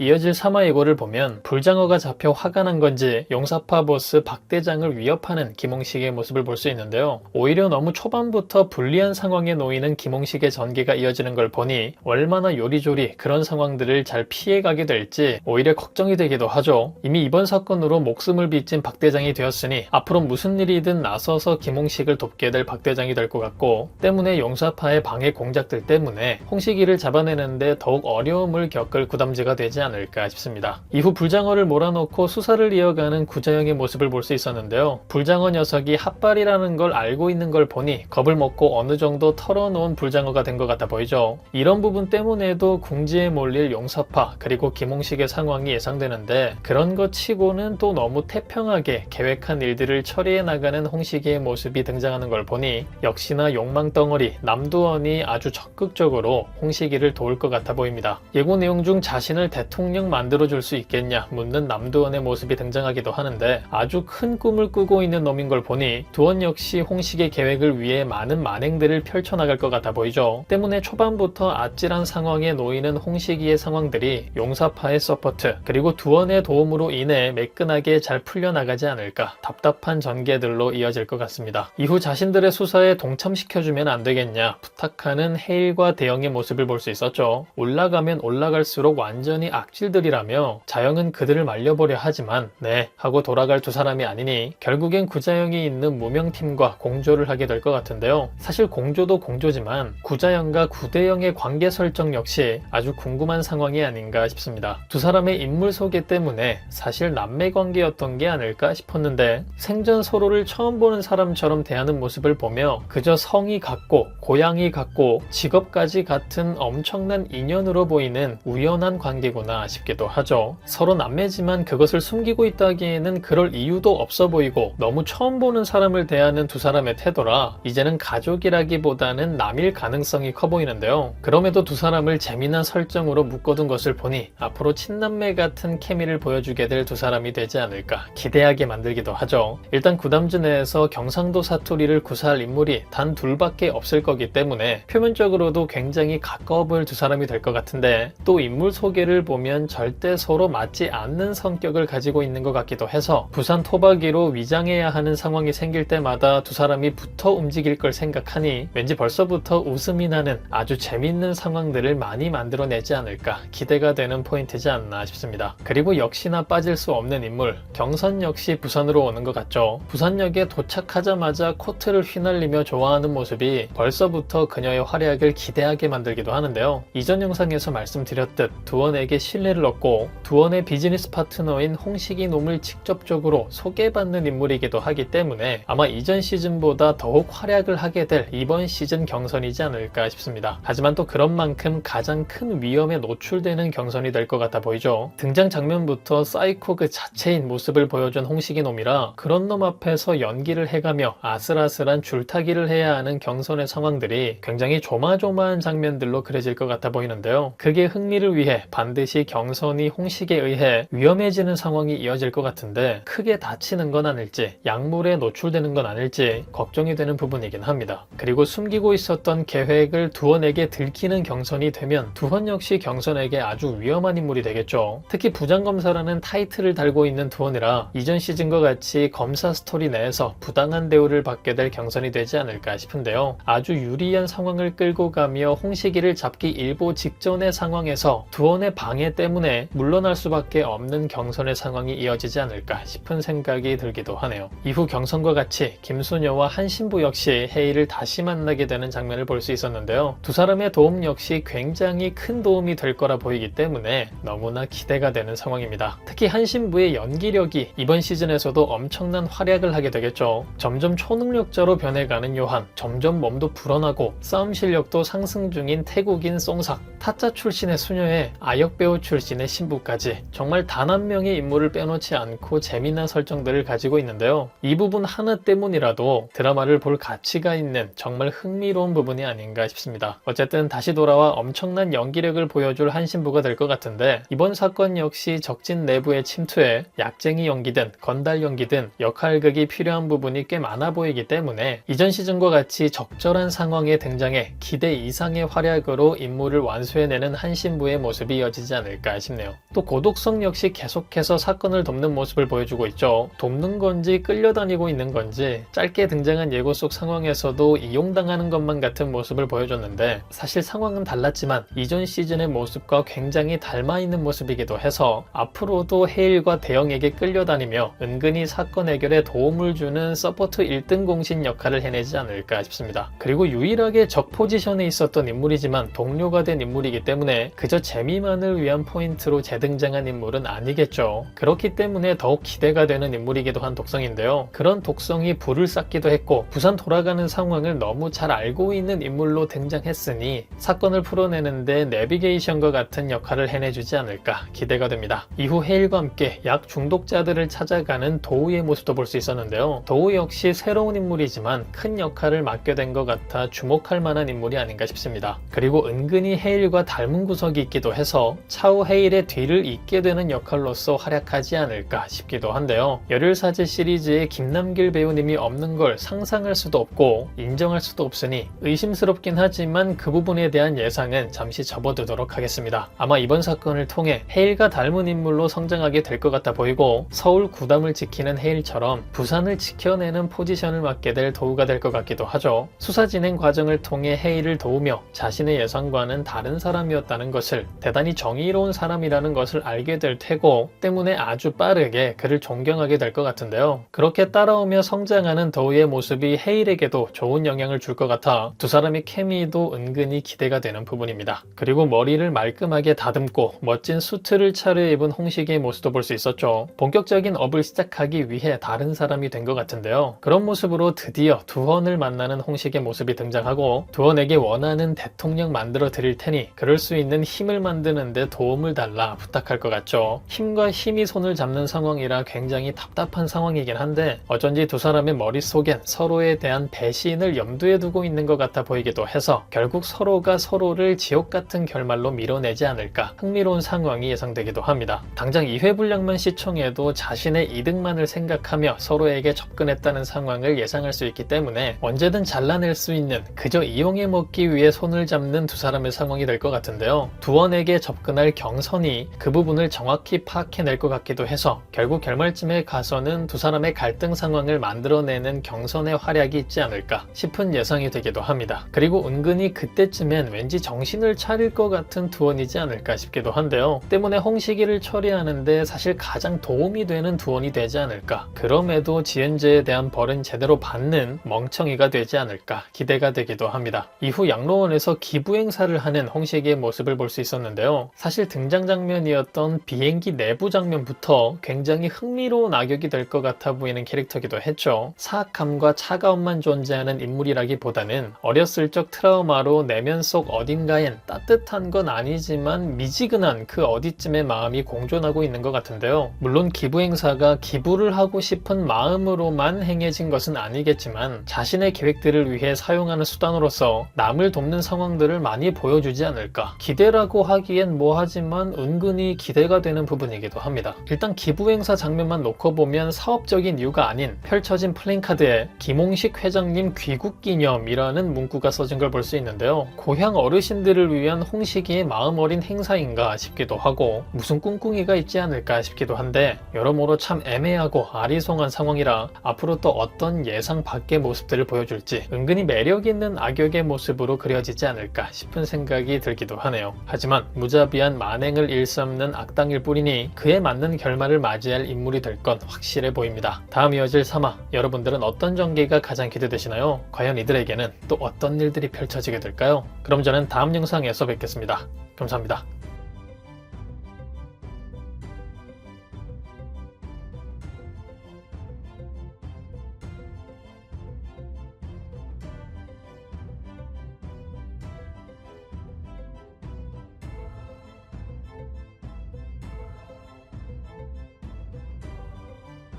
이어질 3화 예고를 보면 불장어가 잡혀 화가 난 건지 용사파 보스 박대장을 위협하는 김홍식의 모습을 볼 수 있는데요. 오히려 너무 초반부터 불리한 상황에 놓이는 김홍식의 전개가 이어지는 걸 보니 얼마나 요리조리 그런 상황들을 잘 피해가게 될지 오히려 걱정이 되기도 하죠. 이미 이번 사건으로 목숨을 빚진 박대장이 되었으니 앞으로 무슨 일이든 나서서 김홍식을 돕게 될 박대장이 될 것 같고, 때문에 용사파의 방해 공작들 때문에 홍식이를 잡아내는데 더욱 어려움을 겪을 구담지가 되지 않을까 싶습니다. 이후 불장어를 몰아넣고 수사를 이어가는 구자영의 모습을 볼 수 있었는데요. 불장어 녀석이 핫발이라는 걸 알고 있는 걸 보니 겁을 먹고 어느 정도 털어놓은 불장어가 된 것 같아 보이죠. 이런 부분 때문에도 궁지에 몰릴 용사파 그리고 김홍식의 상황이 예상되는데, 그런 것 치고는 또 너무 태평하게 계획한 일들을 처리해 나가는 홍식이의 모습이 등장하는 걸 보니 역시나 욕망덩어리 남두원이 아주 적극적으로 홍식이를 도울 것 같아 보입니다. 예고 내용 중 자신을 대통령 만들어줄 수 있겠냐 묻는 남두원의 모습이 등장하기도 하는데, 아주 큰 꿈을 꾸고 있는 놈인 걸 보니 두원 역시 홍식의 계획을 위해 많은 만행들을 펼쳐나갈 것 같아 보이죠. 때문에 초반부터 아찔한 상황에 놓이는 홍식이의 상황들이 용사파의 서포트 그리고 두원의 도움으로 인해 매끈하게 잘 풀려나가지 않을까, 답답한 전개들로 이어질 것 같습니다. 이후 자신들의 수사에 동참시켜주면 안 되겠냐 부탁하는 해일과 대영의 모습을 볼 수 있었죠. 올라가면 올라갈수록 완전히 악질들이라며 자영은 그들을 말려보려 하지만 네 하고 돌아갈 두 사람이 아니니 결국엔 구자영이 있는 무명팀과 공조를 하게 될 것 같은데요. 사실 공조도 공조지만 구자영과 구대영의 관계 설정 역시 아주 궁금한 상황이 아닌가 싶습니다. 두 사람의 인물 소개 때문에 사실 남매 관계였던 게 아닐까 싶었는데, 생전 서로를 처음 보는 사람처럼 대하는 모습을 보며 그저 성이 같고 고향이 같고 직업까지 같은 엄청난 인연으로 보이는 우연한 관계구나 싶기도 하죠. 서로 남매지만 그것을 숨기고 있다기에는 그럴 이유도 없어 보이고, 너무 처음 보는 사람을 대하는 두 사람의 태도라 이제는 가족이라기보다는 남일 가능성이 커 보이는데요. 그럼에도 두 사람을 재미난 설정으로 묶어둔 것을 보니 앞으로 친남매 같은 케미를 보여주게 될 두 사람이 되지 않을까 기대하게 만들기도 하죠. 일단 구담주 내에서 경상도 사투리를 구사할 인물이 단 둘밖에 없을 거기 때문에 표면적으로도 굉장히 가까워 보일 두 사람이 될 것 같은데, 또 인물 소개를 보면 절대 서로 맞지 않는 성격을 가지고 있는 것 같기도 해서 부산 토박이로 위장해야 하는 상황이 생길 때마다 두 사람이 붙어 움직일 걸 생각하니 왠지 벌써부터 웃음이 나는 아주 재밌는 상황들을 많이 만들어내지 않을까 기대가 되는 포인트지 않나 싶습니다. 그리고 역시나 빠질 수 없는 인물 경선 역시 부산으로 오는 것 같죠. 부산역에 도착하자마자 코트를 휘날리며 좋아하는 모습이 벌써부터 그녀의 활약을 기대하게 만들기도 하는데요. 이전 영상에서 말씀드렸듯 두원에게 신뢰를 얻고 두원의 비즈니스 파트너인 홍식이 놈을 직접적으로 소개받는 인물이기도 하기 때문에 아마 이전 시즌보다 더욱 활약을 하게 될 이번 시즌 경선이지 않을까 싶습니다. 하지만 또 그런 만큼 가장 큰 위험에 노출되는 경선이 될 것 같아 보이죠. 등장 장면부터 사이코 그 자체인 모습을 보여준 홍식이 놈이라 그런 놈 앞에서 연기를 해가며 아슬아슬한 줄타기를 해야 하는 경선의 상황들이 굉장히 조마조마한 장면들로 그려질 것 같아 보이는데요. 그게 흥미를 위해 반드시 경선이 홍식에 의해 위험해지는 상황이 이어질 것 같은데, 크게 다치는 건 아닐지 약물에 노출되는 건 아닐지 걱정이 되는 부분이긴 합니다. 그리고 숨기고 있었던 계획을 두원에게 들키는 경선이 되면 두원 역시 경선에게 아주 위험한 인물이 되겠죠. 특히 부장검사라는 타이틀을 달고 있는 두원이라 이전 시즌과 같이 검사 스토리 내에서 부당한 대우를 받게 될 경선이 되지 않을까 싶은데요. 아주 유리한 상황을 끌고 가며 홍식이를 잡기 일보 직전의 상황에서 두원의 방해 때문에 물러날 수밖에 없는 경선의 상황이 이어지지 않을까 싶은 생각이 들기도 하네요. 이후 경선과 같이 김수녀와 한신부 역시 해이를 다시 만나게 되는 장면을 볼 수 있었는데요. 두 사람의 도움 역시 굉장히 큰 도움이 될 거라 보이기 때문에 너무나 기대가 되는 상황입니다. 특히 한신부의 연기력이 이번 시즌에서도 엄청난 활약을 하게 되겠죠. 점점 초능력자로 변해가는 요한, 점점 몸도 불어나고 싸움 실력도 상승 중인 태국인 송삭, 타짜 출신의 수녀에 아역배우 출신의 신부까지 정말 단 한 명의 인물을 빼놓지 않고 재미난 설정들을 가지고 있는데요. 이 부분 하나 때문이라도 드라마를 볼 가치가 있는 정말 흥미로운 부분이 아닌가 싶습니다. 어쨌든 다시 돌아와 엄청난 연기력을 보여줄 한신부가 될 것 같은데, 이번 사건 역시 적진 내부의 침투에 약쟁이 연기든 건달 연기든 역할극이 필요한 부분이 꽤 많아 보이기 때문에 이전 시즌과 같이 적절한 상황에 등장해 기대 이상의 활약으로 임무를 완수해내는 한신부의 모습이 이어지지 않을까 않을까 싶네요. 또 고독성 역시 계속해서 사건을 돕는 모습을 보여주고 있죠. 돕는 건지 끌려다니고 있는 건지 짧게 등장한 예고 속 상황에서도 이용당하는 것만 같은 모습을 보여줬는데 사실 상황은 달랐지만 이전 시즌의 모습과 굉장히 닮아있는 모습이기도 해서 앞으로도 헤일과 대영에게 끌려다니며 은근히 사건 해결에 도움을 주는 서포트 1등 공신 역할을 해내지 않을까 싶습니다. 그리고 유일하게 적 포지션에 있었던 인물이지만 동료가 된 인물이기 때문에 그저 재미만을 위한 포인트로 재등장한 인물은 아니겠죠. 그렇기 때문에 더욱 기대가 되는 인물이기도 한 독성인데요. 그런 독성이 불을 쐈기도 했고 부산 돌아가는 상황을 너무 잘 알고 있는 인물로 등장했으니 사건을 풀어내는데 내비게이션과 같은 역할을 해내주지 않을까 기대가 됩니다. 이후 헤일과 함께 약 중독자들을 찾아가는 도우의 모습도 볼 수 있었는데요. 도우 역시 새로운 인물이지만 큰 역할을 맡게 된 것 같아 주목할 만한 인물이 아닌가 싶습니다. 그리고 은근히 헤일과 닮은 구석이 있기도 해서 차후 헤일의 뒤를 잇게 되는 역할로서 활약하지 않을까 싶기도 한데요. 열혈사제 시리즈에 김남길 배우님이 없는 걸 상상할 수도 없고 인정할 수도 없으니 의심스럽긴 하지만 그 부분에 대한 예상은 잠시 접어두도록 하겠습니다. 아마 이번 사건을 통해 헤일과 닮은 인물로 성장하게 될 것 같아 보이고 서울 구담을 지키는 헤일처럼 부산을 지켜내는 포지션을 맡게 될 도우가 될 것 같기도 하죠. 수사 진행 과정을 통해 헤일을 도우며 자신의 예상과는 다른 사람이었다는 것을 대단히 정의로운 사람이라는 것을 알게 될 테고 때문에 아주 빠르게 그를 존경하게 될 것 같은데요. 그렇게 따라오며 성장하는 도우의 모습이 헤일에게도 좋은 영향을 줄 것 같아 두 사람의 케미도 은근히 기대가 되는 부분입니다. 그리고 머리를 말끔하게 다듬고 멋진 수트를 차려입은 홍식의 모습도 볼 수 있었죠. 본격적인 업을 시작하기 위해 다른 사람이 된 것 같은데요. 그런 모습으로 드디어 두헌을 만나는 홍식의 모습이 등장하고 두헌에게 원하는 대통령 만들어 드릴 테니 그럴 수 있는 힘을 만드는 데 도움을 달라 부탁할 것 같죠. 힘과 힘이 손을 잡는 상황이라 굉장히 답답한 상황이긴 한데 어쩐지 두 사람의 머릿속엔 서로에 대한 배신을 염두에 두고 있는 것 같아 보이기도 해서 결국 서로가 서로를 지옥 같은 결말로 밀어내지 않을까 흥미로운 상황이 예상되기도 합니다. 당장 2회 분량만 시청해도 자신의 이득만을 생각하며 서로에게 접근했다는 상황을 예상할 수 있기 때문에 언제든 잘라낼 수 있는 그저 이용해 먹기 위해 손을 잡는 두 사람의 상황이 될 것 같은데요. 두헌에게 접근할 경선이 그 부분을 정확히 파악해낼 것 같기도 해서 결국 결말쯤에 가서는 두 사람의 갈등 상황을 만들어내는 경선의 활약이 있지 않을까 싶은 예상이 되기도 합니다. 그리고 은근히 그때쯤엔 왠지 정신을 차릴 것 같은 두헌이지 않을까 싶기도 한데요. 때문에 홍식이를 처리하는데 사실 가장 도움이 되는 두헌이 되지 않을까. 그럼에도 지은재에 대한 벌은 제대로 받는 멍청이가 되지 않을까 기대가 되기도 합니다. 이후 양로원에서 기부 행사를 하는 홍식이의 모습을 볼 수 있었는데요. 사실 등장 장면이었던 비행기 내부 장면부터 굉장히 흥미로운 악역이 될 것 같아 보이는 캐릭터이기도 했죠. 사악함과 차가움만 존재하는 인물이라기보다는 어렸을 적 트라우마로 내면 속 어딘가엔 따뜻한 건 아니지만 미지근한 그 어디쯤의 마음이 공존하고 있는 것 같은데요. 물론 기부 행사가 기부를 하고 싶은 마음으로만 행해진 것은 아니겠지만 자신의 계획들을 위해 사용하는 수단으로서 남을 돕는 상황들을 많이 보여주지 않을까. 기대라고 하기엔 뭐하지만 은근히 기대가 되는 부분이기도 합니다. 일단 기부 행사 장면만 놓고 보면 사업적인 이유가 아닌 펼쳐진 플랜카드에 김홍식 회장님 귀국 기념이라는 문구가 써진 걸 볼 수 있는데요. 고향 어르신들을 위한 홍식이의 마음 어린 행사인가 싶기도 하고 무슨 꿍꿍이가 있지 않을까 싶기도 한데 여러모로 참 애매하고 아리송한 상황이라 앞으로 또 어떤 예상 밖의 모습들을 보여줄지 은근히 매력 있는 악역의 모습으로 그려지지 않을까 싶은 생각이 들기도 하네요. 하지만 무자비한 만행을 일삼는 악당일 뿐이니 그에 맞는 결말을 맞이할 인물이 될 건 확실해 보입니다. 다음 이어질 3화 여러분들은 어떤 전개가 가장 기대되시나요? 과연 이들에게는 또 어떤 일들이 펼쳐지게 될까요? 그럼 저는 다음 영상에서 뵙겠습니다. 감사합니다.